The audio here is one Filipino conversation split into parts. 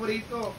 paborito.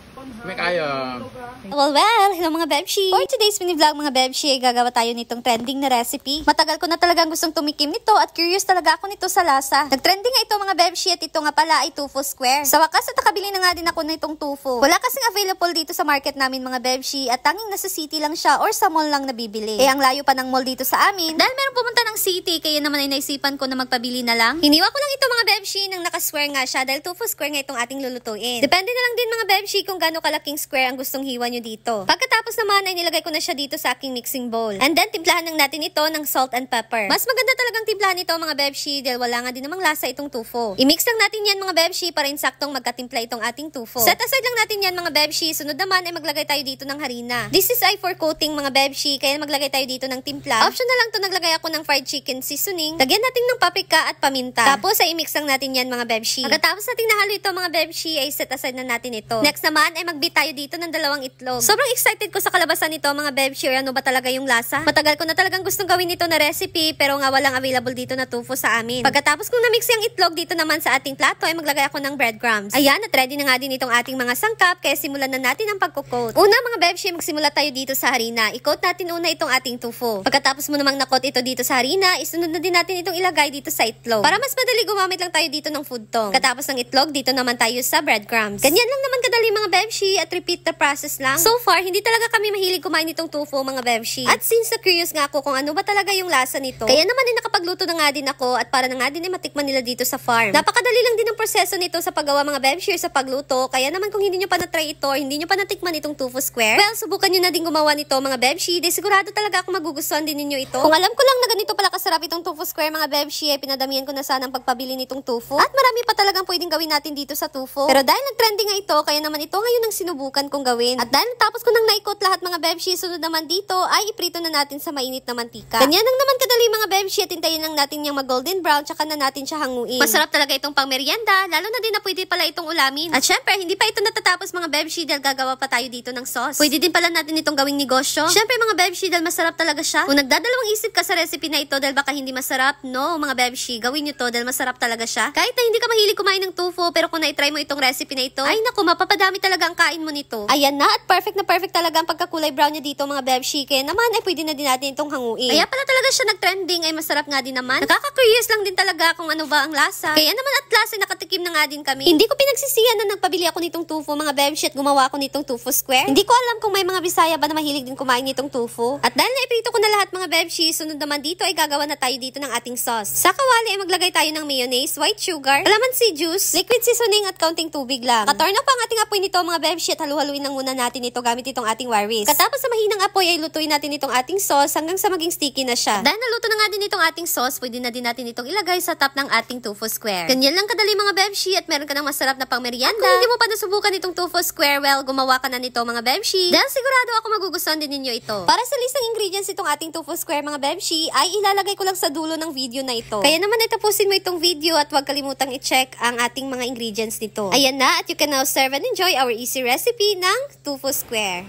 May kaya. Well, hello mga Bebshi! For today's mini-vlog mga Bebshi, ay gagawa tayo nitong trending na recipe. Matagal ko na talagang gustong tumikim nito at curious talaga ako nito sa lasa. Nag-trending nga ito mga Bebshi at ito nga pala ay tofu square. Sa wakas at nakabili na nga din ako nitong tofu. Wala kasing available dito sa market namin mga Bebshi at tanging nasa city lang siya or sa mall lang nabibili. Eh ang layo pa ng mall dito sa amin. Dahil meron pumunta ng city, kaya naman ay naisipan ko na magpabili na lang. Hiniwa ko lang ito mga Bebshi nang naka-square nga siya dahil tofu square nga itong ating lulutuin. Depende na lang din mga Bebshi kung gaano kalaking square ang gustong hiwa nyo dito. Pagkatapos naman ay nilagay ko na siya dito sa aking mixing bowl. And then timplahan lang natin ito ng salt and pepper. Mas maganda talagang timplahan ito mga Bebshi dahil wala nga din namang lasa itong tofu. I-mix lang natin yan mga Bebshi para insaktong magkatimpla itong ating tofu. Set aside lang natin yan mga Bebshi. Sunod naman ay maglagay tayo dito ng harina. This is ay for coating mga Bebshi kaya maglagay tayo dito ng timpla. Optional lang to, naglagay ako ng fried chicken seasoning. Lagyan natin ng paprika at paminta. Tapos ay i-mix lang natin yan mga Bebshi. Pagkatapos natin nahalo ito mga Bebshi ay set aside na natin ito. Next naman ay mag-beat tayo dito ng 2 itlog. Sobrang excited ko sa kalabasan nito mga Bebshi. Ano ba talaga yung lasa? Matagal ko na talagang gustong gawin ito na recipe pero nga walang available dito na tofu sa amin. Pagkatapos kong na-mix yung itlog dito naman sa ating plato ay maglagay ako ng breadcrumbs. Ayan, at ready na nga din itong ating mga sangkap kaya simulan na natin ang pagko-coat. Una mga Bebshi, magsimula tayo dito sa harina. I-coat natin una itong ating tofu. Pagkatapos mo namang na-coat ito dito sa harina, isunod na din natin itong ilagay dito sa itlog. Para mas madali gumamit lang tayo dito ng food tong. Pagkatapos ng itlog, dito naman tayo sa breadcrumbs. Ganyan lang naman kadali mga Bebshi at repeat the process lang. So far, hindi talaga kami mahilig kumain nitong tofu mga Bebshi. At since curious nga ako kung ano ba talaga yung lasa nito, kaya naman ay nakapagluto na nga din ako at para na nga din ay matikman nila dito sa farm. Napakadali lang din ang proseso nito sa paggawa mga Bebshi sa pagluto. Kaya naman kung hindi nyo pa na-try ito or hindi nyo pa natikman itong tofu square, well, subukan nyo na din gumawa nito mga Bebshi. De sigurado talaga ako magugustuhan din ninyo ito. Kung alam ko lang na ganito pala kasarap itong tofu square mga Bebshi, ay pinadamihan ko na sana ang pagpabili nitong tofu. At marami pa talagang pwedeng gawin natin dito sa tofu. Pero dahil nag-trending nga ito, kaya naman ito ngayon ang sinubukan kong gawin. At dahil natapos ko nang naikot lahat mga Bebshi, sunod naman dito ay iprito na natin sa mainit na mantika. Ganyan lang naman kadali mga Bebshi at hintayin lang natin yung mag-golden brown tsaka na natin siya hanguin. Masarap talaga itong pang merienda, lalo na din na pwede pala itong ulamin. At syempre, hindi pa ito natatapos mga Bebshi dahil gagawa pa tayo dito ng sauce. Pwede din pala natin itong gawing negosyo. Syempre mga Bebshi dahil masarap talaga siya. Kung nagdadalawang isip ka sa recipe na ito dahil baka hindi masarap, no mga Bebshi, gawin nyo to dahil masarap talaga siya. Kahit na hindi ka mahilig kumain ng tofu, pero kung na-try mo itong recipe na ito, ay naku, mapapadami talaga ang kain mo nito. Ayan na, at perfect na perfect talaga ang pagkakulay brown niya dito mga Bebshi. Kaya naman ay pwede na din natin itong hanguin. Kaya pala talaga siya nag-trending, ay masarap nga din naman. Nakaka-curious lang din talaga kung ano ba ang lasa. Kaya naman at last ay nakatikim na nga din kami. Hindi ko pinagsisiyan na nagpabili ako nitong tofu mga Bebshi at gumawa ako nitong tofu square. Hindi ko alam kung may mga Bisaya ba na mahilig din kumain nitong tofu. At dahil naiprito ko na lahat mga Bebshi, sunod naman dito ay gagawa na tayo dito ng ating sauce. Sa kawali ay maglagay tayo ng mayonnaise, white sugar, calamansi juice, liquid seasoning at kaunting tubig lang. Katurn up ang ating apoy nito mga Bebshi at halu-haluin lang muna natin ito gamit itong ating wire whisk. Katapos sa mahinang apoy ay lutuin natin itong ating sauce hanggang sa maging sticky na siya. Dahil naluto na nga din itong ating sauce, pwede na din natin itong ilagay sa top ng ating tofu square. Ganyan lang kadali mga Bebshi at meron ka ng masarap na pang merienda. At kung hindi mo pa nasubukan itong tofu square, well, gumawa ka na nito mga Bebshi. Dahil sigurado ako magugustuhan din ninyo ito. Para sa list ng ingredients itong ating tofu square mga Bebshi, ay ilalagay ko lang sa dulo ng video na ito. Kaya naman ay tapusin mo itong video at huwag kalimutang i-check ang ating mga ingredients nito. Ayan na, at you can now serve and enjoy our easy recipe ng tofu square.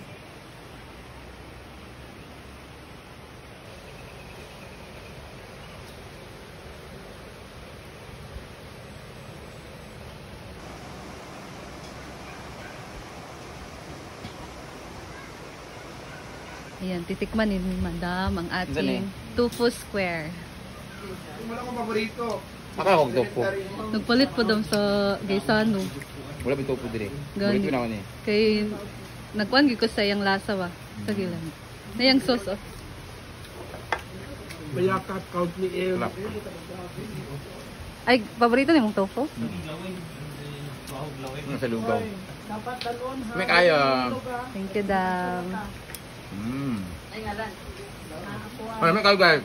Ayan, titikman ni Madam ang ating tofu square. Wala akong paborito. Akawag tofu. Nagpalit po daw sa Gaisano. Wala ba tofu dire? Gani. Paborito na ako niya. Kay nagkuhan ko sa yung lasa wa. Sige lang. Na yung sauce oh. Mayakat count ni El. Ay, paborito ni mong tofu? Sa lugaw. May kaya. Thank you, Dam. May kaya guys.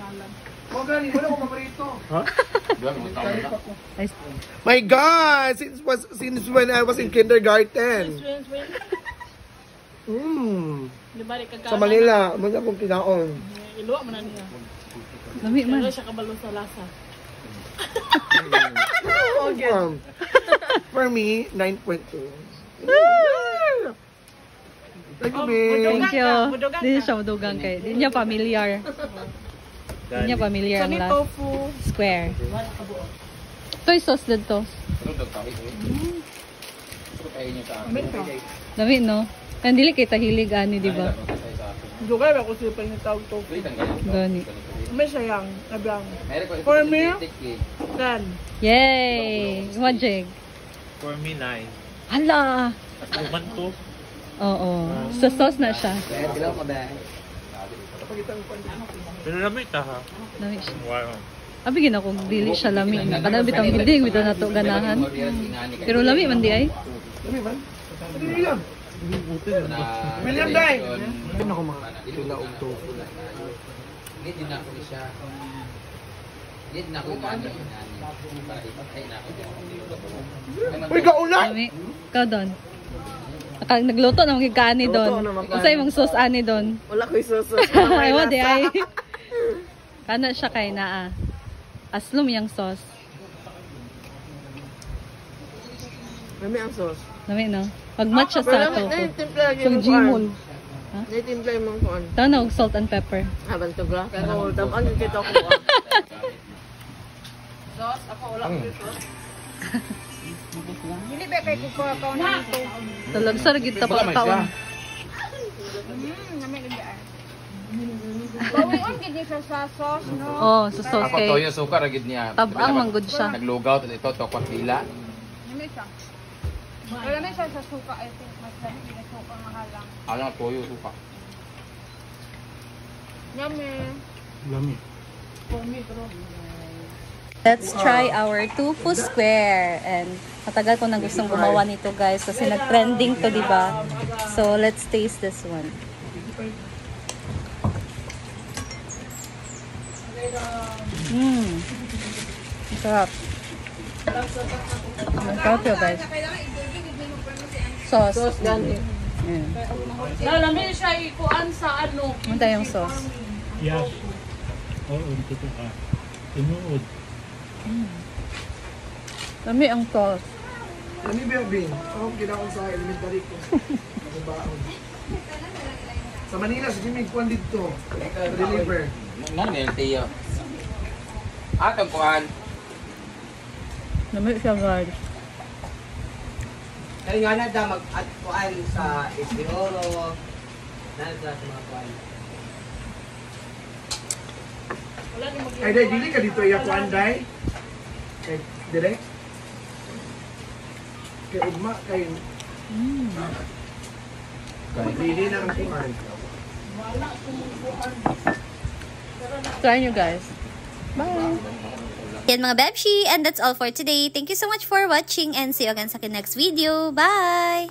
Wala akong paborito. Ha? My God! Since when I was in kindergarten. Sa Manila, mga akong kinaon. Iluwa mo na niya. Lami man. Pero siya kabalo sa lasa. For me, 9.2. Thank you, babe. Thank you. Hindi siya madugang kay. Hindi niya familiar. Hindi niya familiar ang lasa. Square. Ito yung sauce dito. Kain niyo sa akin. Amin ka. Dami, no? Ang dili kay tahilig ani, di ba? Dugay ba ko siya pa yung tawag to? Gani. May sayang. Nablang. For me? 10. Yay! Wajig. For me, 9. Hala! Human to. Oo. Sa sauce na siya. Pero lamit ha. Dami siya. Wow. Abi gina kung dili siya lami. Kada bitang bidig bitaw nato ganahan. Pero lami man di ay. Lami ba? Ano yan? William Day! Ano ako mga sila og tofu? Hindi din ako siya. Hindi din ako inani. Uy, kaulan! Lami. Ikaw doon. Nagluto na mga kaani doon. Usay mong sauce ani doon. Wala ko yung sauce. Ay, wa di ay. Kana siya kay naa. Aslum yang sauce. Lami ang sauce. Lami no. Pag-match siya sa tofu. Nai-timpla So Gmol. Ha? Nai-timpla yung mga kuan. Tanaw salt and pepper. Habang to bra. Kaya ko, tamaan yung kita ko. Sauce? Ako wala ko yung sauce. Hindi ba kayo kukuha na ito? Talag sa gid ta pagkaon. Nami lagi. Bawion gid ni sa sauce, no? Oh, sa sauce Ako kay toyo suka ragid niya. tabang manggod siya. Naglugaw ito tokwa pila. Nami siya. Wala na siya sa suka. I think mas dahil na suka mahalang. Ano toyo suka. Yummy. Lami. Let's try our tofu square. And matagal ko na gustong gumawa nito guys kasi nag-trending to, di ba? So let's taste this one. Sarap. Sarap yun guys. Sauce. Sauce gani. Lalamin siya ikuan sa ano. Ano tayong sauce? Yes. Oo, ito ka. Tinuod. Lami ang sauce. Lami ba yung bin? Ako kailangan sa elementary ko. Ako baon. Sa Manila, si Jimmy Kwan dito. Deliver. Nang niltiyo. Atong kuan. Lami siya guys. Kaya nga na da mag-kuan sa Isidoro, nanda sa mga kuan. Ay, Day, dili ka dito iya Kwan, Day? Kay, direct? Kay Ugma, kay... Dili na ang Kwan. Try nyo guys. Bye! Yan mga Bebshi, and that's all for today. Thank you so much for watching and see you again sa akin next video. Bye!